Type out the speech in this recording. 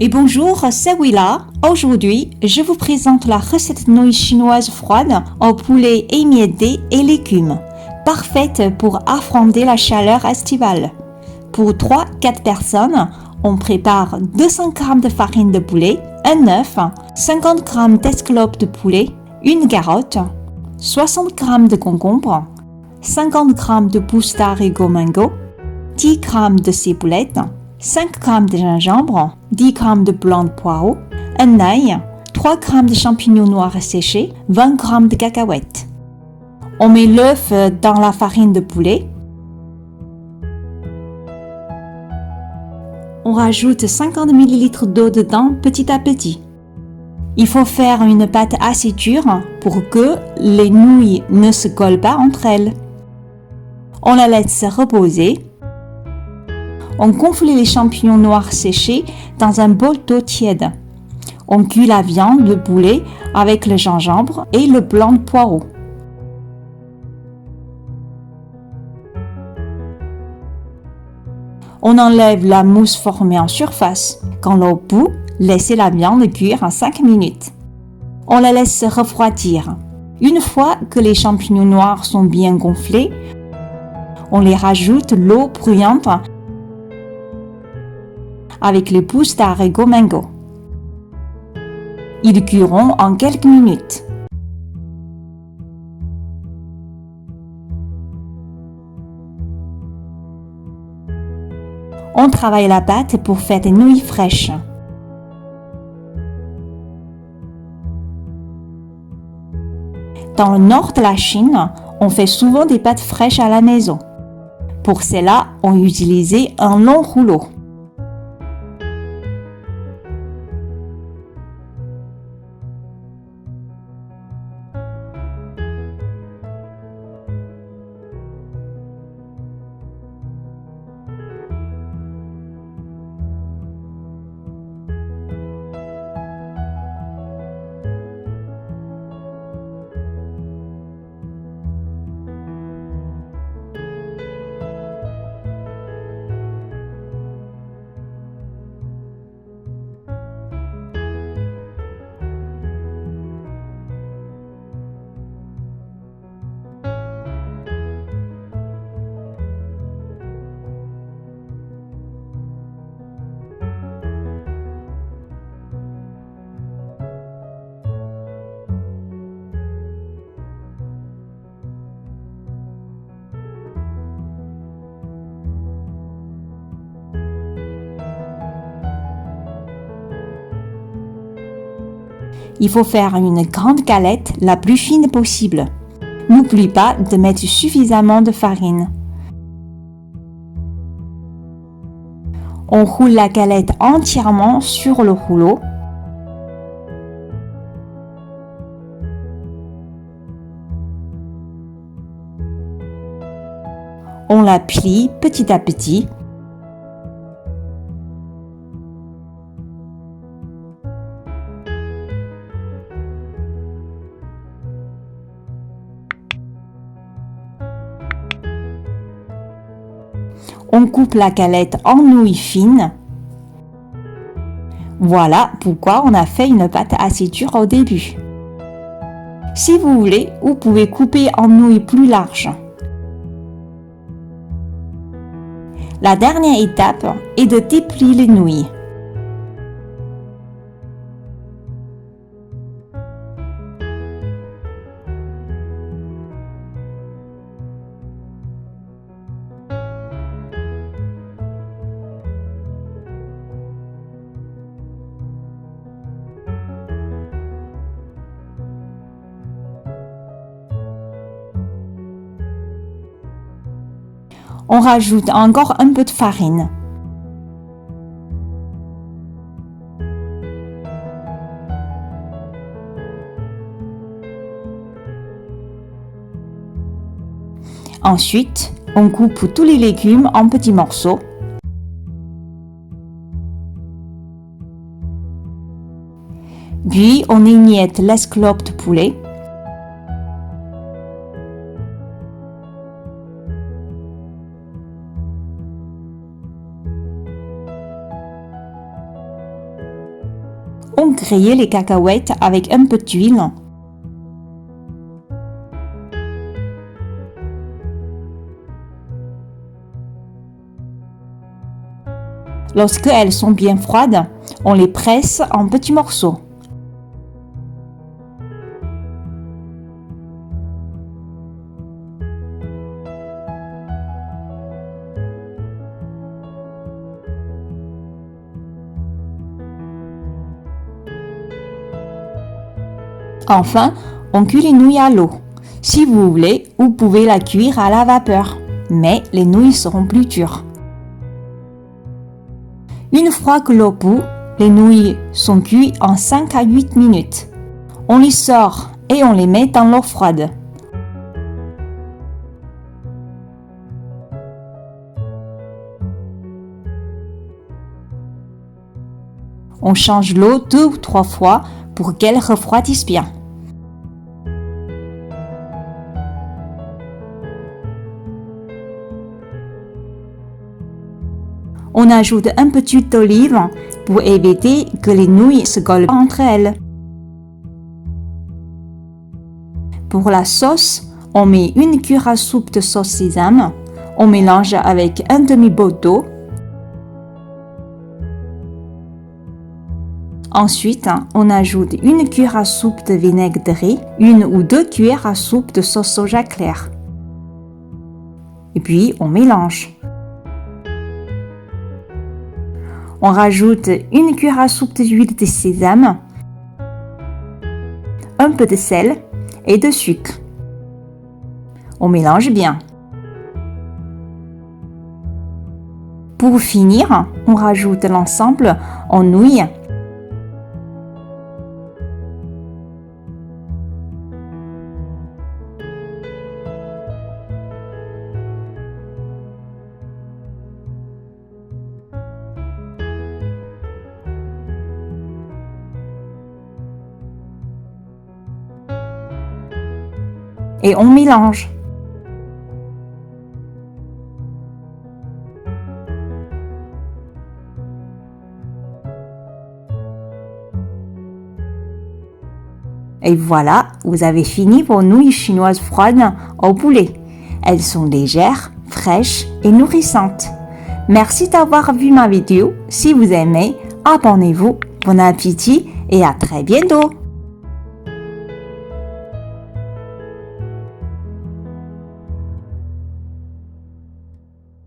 Et bonjour, c'est Willa. Aujourd'hui, je vous présente la recette nouilles chinoises froides au poulet émietté et légumes, parfaite pour affronter la chaleur estivale. Pour 3-4 personnes, on prépare 200 g de farine de poulet, un œuf, 50 g d'escalope de poulet, une carotte, 60 g de concombre, 50 g de pousses d'haricots mango, 10 g de ciboulette, 5 g de gingembre, 10 g de blanc de poireau, un ail, 3 g de champignons noirs séchés, 20 g de cacahuètes. On met l'œuf dans la farine de poulet. On rajoute 50 ml d'eau dedans petit à petit. Il faut faire une pâte assez dure pour que les nouilles ne se collent pas entre elles. On la laisse reposer. On gonfle les champignons noirs séchés dans un bol d'eau tiède. On cuit la viande de poulet avec le gingembre et le blanc de poireau. On enlève la mousse formée en surface. Quand l'eau bout, laissez la viande cuire en 5 minutes. On la laisse refroidir. Une fois que les champignons noirs sont bien gonflés, on les rajoute l'eau bruyante avec les pousses d'haricots mango. Ils cuiront en quelques minutes. On travaille la pâte pour faire des nouilles fraîches. Dans le nord de la Chine, on fait souvent des pâtes fraîches à la maison. Pour cela, on utilisait un long rouleau. Il faut faire une grande galette la plus fine possible. N'oublie pas de mettre suffisamment de farine. On roule la galette entièrement sur le rouleau. On la plie petit à petit. On coupe la galette en nouilles fines. Voilà pourquoi on a fait une pâte assez dure au début. Si vous voulez, vous pouvez couper en nouilles plus larges. La dernière étape est de déplier les nouilles. On rajoute encore un peu de farine. Ensuite, on coupe tous les légumes en petits morceaux. Puis, on émiette l'escalope de poulet. on grille les cacahuètes avec un peu d'huile. Lorsque elles sont bien froides, on les presse en petits morceaux. Enfin, on cuit les nouilles à l'eau. Si vous voulez, vous pouvez la cuire à la vapeur, mais les nouilles seront plus dures. Une fois que l'eau bout, les nouilles sont cuites en 5 à 8 minutes. On les sort et on les met dans l'eau froide. On change l'eau 2 ou 3 fois pour qu'elle refroidisse bien. On ajoute un peu d'huile d'olive pour éviter que les nouilles se collent entre elles. Pour la sauce, on met une cuillère à soupe de sauce sésame. On mélange avec un demi-bol d'eau. Ensuite, on ajoute une cuillère à soupe de vinaigre de riz, 1 ou 2 cuillères à soupe de sauce soja claire. Et puis, on mélange. On rajoute une cuillère à soupe d'huile de sésame, un peu de sel et de sucre. On mélange bien. Pour finir, on rajoute l'ensemble en nouilles. Et on mélange. Et voilà, vous avez fini vos nouilles chinoises froides au poulet. Elles sont légères, fraîches et nourrissantes. Merci d'avoir vu ma vidéo. Si vous aimez, abonnez-vous. Bon appétit et à très bientôt.